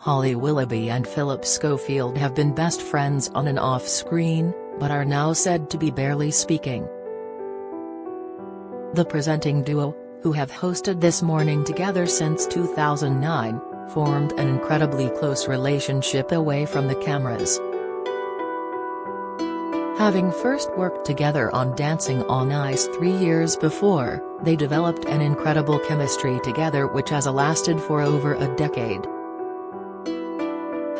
Holly Willoughby and Phillip Schofield have been best friends on and off screen, but are now said to be barely speaking. The presenting duo, who have hosted This Morning together since 2009, formed an incredibly close relationship away from the cameras. Having first worked together on Dancing on Ice 3 years before, they developed an incredible chemistry together which has lasted for over a decade.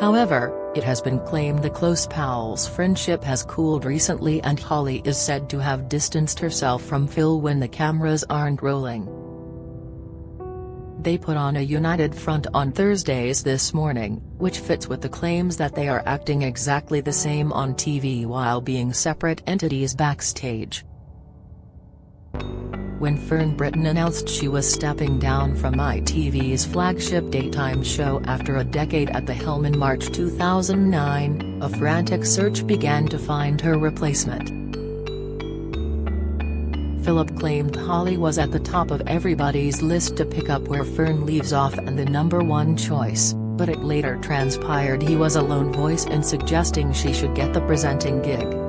However, it has been claimed the close pals' friendship has cooled recently, and Holly is said to have distanced herself from Phil when the cameras aren't rolling. They put on a united front on Thursday's This Morning, which fits with the claims that they are acting exactly the same on TV while being separate entities backstage. When Fern Britton announced she was stepping down from ITV's flagship daytime show after a decade at the helm in March 2009, a frantic search began to find her replacement. Phillip claimed Holly was at the top of everybody's list to pick up where Fern leaves off and the #1 choice, but it later transpired he was a lone voice in suggesting she should get the presenting gig.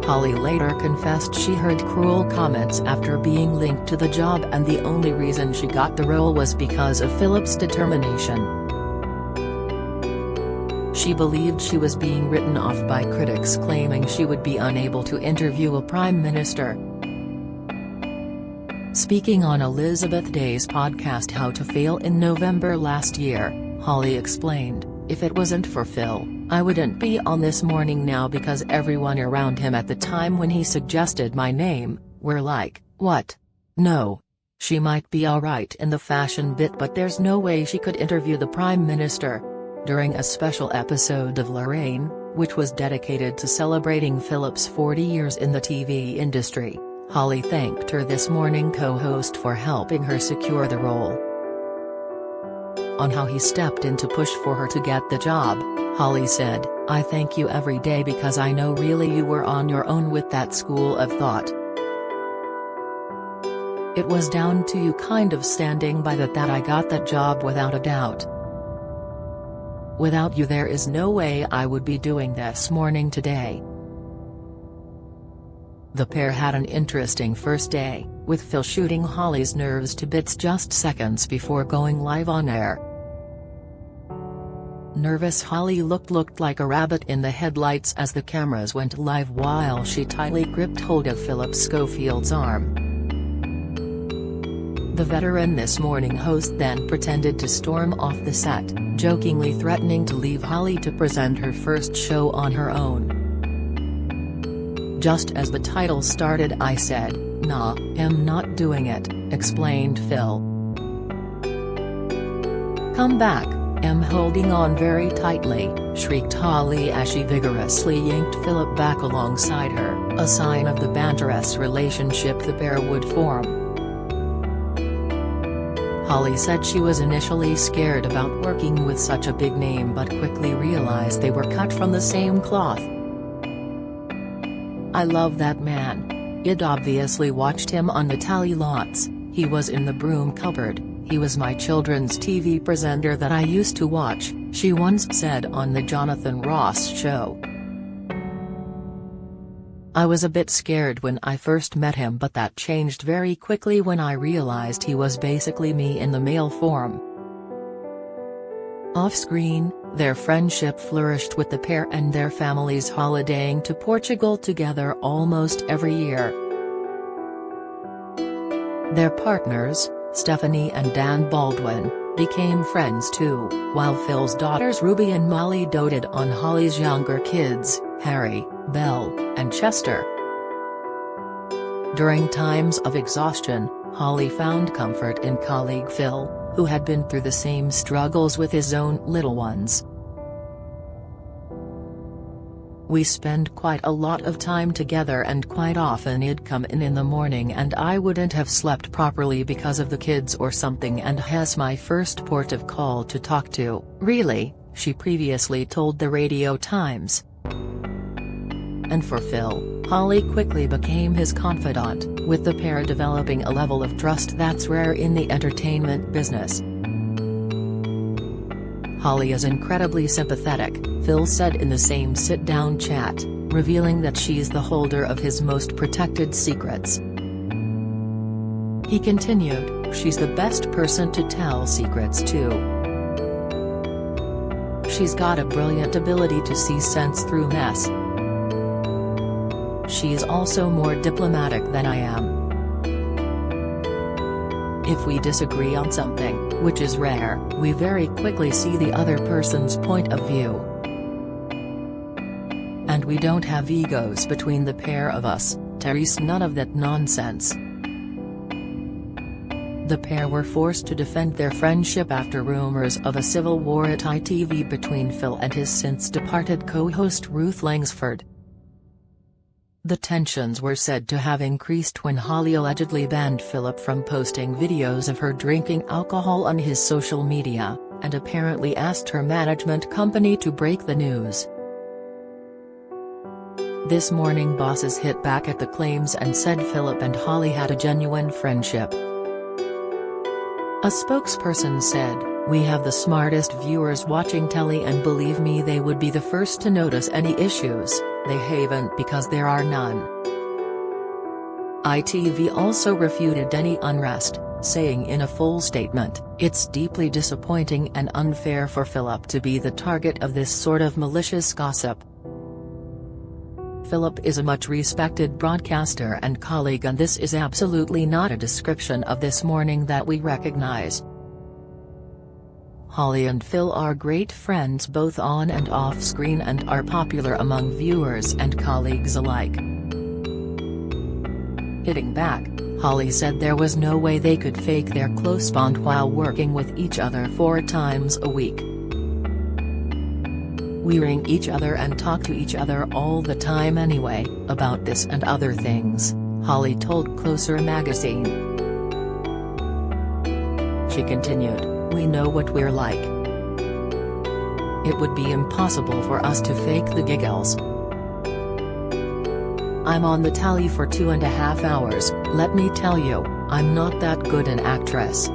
Holly later confessed she heard cruel comments after being linked to the job, and the only reason she got the role was because of Phillip's determination. She believed she was being written off by critics claiming she would be unable to interview a prime minister. Speaking on Elizabeth Day's podcast How to Fail in November last year, Holly explained, "If it wasn't for Phil, I wouldn't be on This Morning now, because everyone around him at the time when he suggested my name, were like, what? No. She might be alright in the fashion bit, but there's no way she could interview the Prime Minister." During a special episode of Lorraine, which was dedicated to celebrating Phillip's 40 years in the TV industry, Holly thanked her This Morning co-host for helping her secure the role. On how he stepped in to push for her to get the job, Holly said, "I thank you every day, because I know really you were on your own with that school of thought. It was down to you kind of standing by that I got that job without a doubt. Without you there is no way I would be doing This Morning today." The pair had an interesting first day, with Phil shooting Holly's nerves to bits just seconds before going live on air. Nervous Holly looked like a rabbit in the headlights as the cameras went live, while she tightly gripped hold of Phillip Schofield's arm. The veteran This Morning host then pretended to storm off the set, jokingly threatening to leave Holly to present her first show on her own. "Just as the title started I said, nah, I'm not doing it," explained Phil. "Come back, I'm holding on very tightly," shrieked Holly as she vigorously yanked Phillip back alongside her, a sign of the banterous relationship the pair would form. Holly said she was initially scared about working with such a big name, but quickly realized they were cut from the same cloth. "I love that man. I'd obviously watched him on the tally lots, he was in the broom cupboard, he was my children's TV presenter that I used to watch," she once said on the Jonathan Ross show. "I was a bit scared when I first met him, but that changed very quickly when I realized he was basically me in the male form." Off-screen, their friendship flourished, with the pair and their families holidaying to Portugal together almost every year. Their partners, Stephanie and Dan Baldwin, became friends too, while Phil's daughters Ruby and Molly doted on Holly's younger kids, Harry, Belle, and Chester. During times of exhaustion, Holly found comfort in colleague Phil, who had been through the same struggles with his own little ones. "We spend quite a lot of time together, and quite often he'd come in the morning and I wouldn't have slept properly because of the kids or something, and he's my first port of call to talk to, really," she previously told the Radio Times. And for Phil, Holly quickly became his confidant, with the pair developing a level of trust that's rare in the entertainment business. "Holly is incredibly sympathetic," Phil said in the same sit-down chat, revealing that she's the holder of his most protected secrets. He continued, "She's the best person to tell secrets to. She's got a brilliant ability to see sense through mess. She's also more diplomatic than I am. If we disagree on something, which is rare, we very quickly see the other person's point of view. And we don't have egos between the pair of us, Therese, none of that nonsense." The pair were forced to defend their friendship after rumors of a civil war at ITV between Phil and his since-departed co-host Ruth Langsford. The tensions were said to have increased when Holly allegedly banned Phillip from posting videos of her drinking alcohol on his social media, and apparently asked her management company to break the news. This morning bosses hit back at the claims and said Phillip and Holly had a genuine friendship. A spokesperson said, "We have the smartest viewers watching telly, and believe me, they would be the first to notice any issues. They haven't because there are none." ITV also refuted any unrest, saying in a full statement, "It's deeply disappointing and unfair for Phillip to be the target of this sort of malicious gossip. Phillip is a much respected broadcaster and colleague, and this is absolutely not a description of this morning that we recognize. Holly and Phil are great friends both on and off screen and are popular among viewers and colleagues alike." Hitting back, Holly said there was no way they could fake their close bond while working with each other 4 times a week. "We ring each other and talk to each other all the time anyway, about this and other things," Holly told Closer magazine. She continued, "We know what we're like. It would be impossible for us to fake the giggles. I'm on the tally for 2.5 hours, let me tell you, I'm not that good an actress.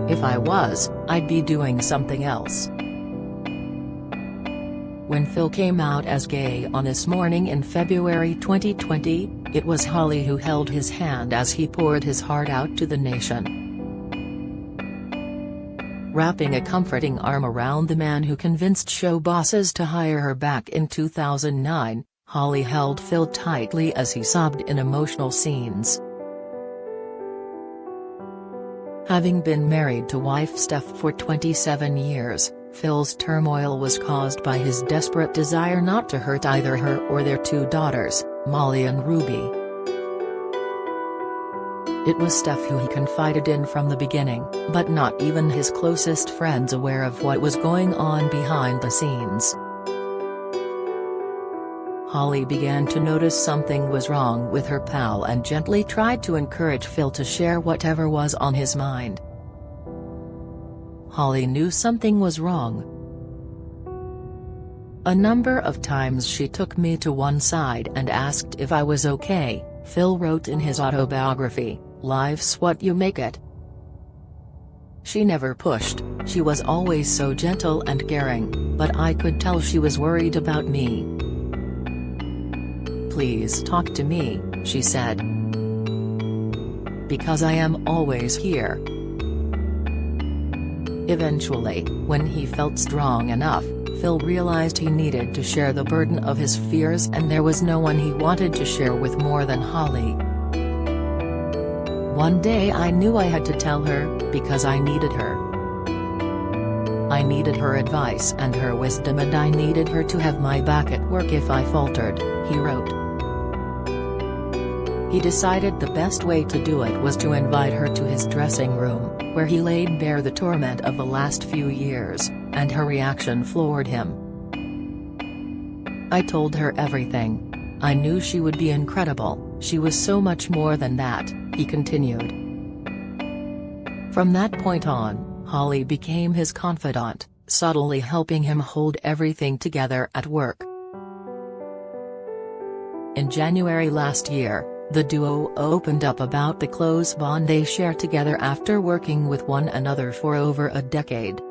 If I was, I'd be doing something else." When Phil came out as gay on This Morning in February 2020, it was Holly who held his hand as he poured his heart out to the nation. Wrapping a comforting arm around the man who convinced show bosses to hire her back in 2009, Holly held Phil tightly as he sobbed in emotional scenes. Having been married to wife Steph for 27 years, Phil's turmoil was caused by his desperate desire not to hurt either her or their 2 daughters, Molly and Ruby. It was Steph who he confided in from the beginning, but not even his closest friends aware of what was going on behind the scenes. Holly began to notice something was wrong with her pal and gently tried to encourage Phil to share whatever was on his mind. Holly knew something was wrong. "A number of times she took me to one side and asked if I was okay," Phil wrote in his autobiography, "Life's what you make it." "She never pushed, she was always so gentle and caring, but I could tell she was worried about me. Please talk to me," she said. "Because I am always here." Eventually, when he felt strong enough, Phil realized he needed to share the burden of his fears, and there was no one he wanted to share with more than Holly. "One day I knew I had to tell her, because I needed her. I needed her advice and her wisdom, and I needed her to have my back at work if I faltered," he wrote. He decided the best way to do it was to invite her to his dressing room, where he laid bare the torment of the last few years, and her reaction floored him. "I told her everything. I knew she would be incredible, she was so much more than that," he continued. From that point on, Holly became his confidant, subtly helping him hold everything together at work. In January last year, The duo opened up about the close bond they share together after working with one another for over a decade.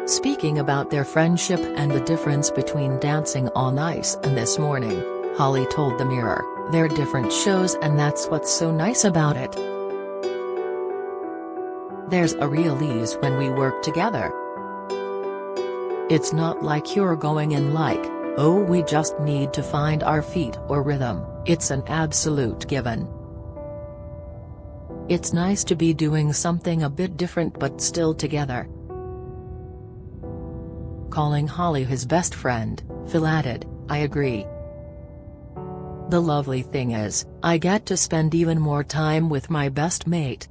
Speaking about their friendship and the difference between Dancing on Ice and This Morning, Holly told the Mirror, "They're different shows and that's what's so nice about it. There's a real ease when we work together. It's not like you're going in like, oh we just need to find our feet or rhythm, it's an absolute given. It's nice to be doing something a bit different but still together." Calling Holly his best friend, Phil added, "I agree. The lovely thing is, I get to spend even more time with my best mate.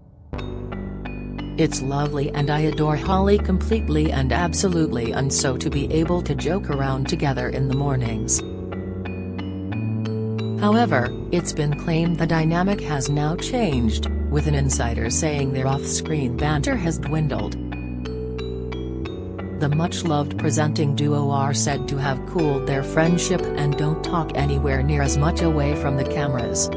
It's lovely and I adore Holly completely and absolutely, and so to be able to joke around together in the mornings." However, it's been claimed the dynamic has now changed, with an insider saying their off-screen banter has dwindled. The much-loved presenting duo are said to have cooled their friendship and don't talk anywhere near as much away from the cameras.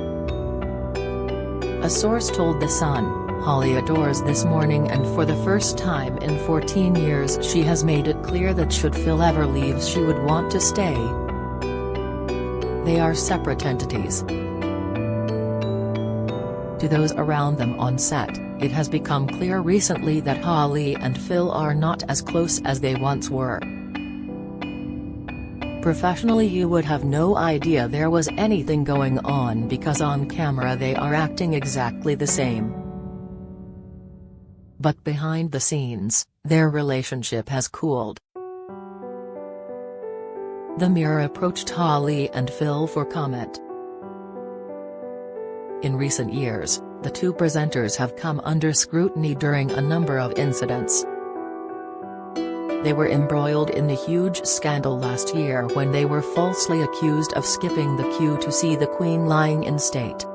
A source told The Sun, "Holly adores This Morning and for the first time in 14 years she has made it clear that should Phil ever leave she would want to stay. They are separate entities." To those around them on set, it has become clear recently that Holly and Phil are not as close as they once were. Professionally you would have no idea there was anything going on because on camera they are acting exactly the same. But behind the scenes, their relationship has cooled. The Mirror approached Holly and Phil for comment. In recent years, the two presenters have come under scrutiny during a number of incidents. They were embroiled in the huge scandal last year when they were falsely accused of skipping the queue to see the Queen lying in state.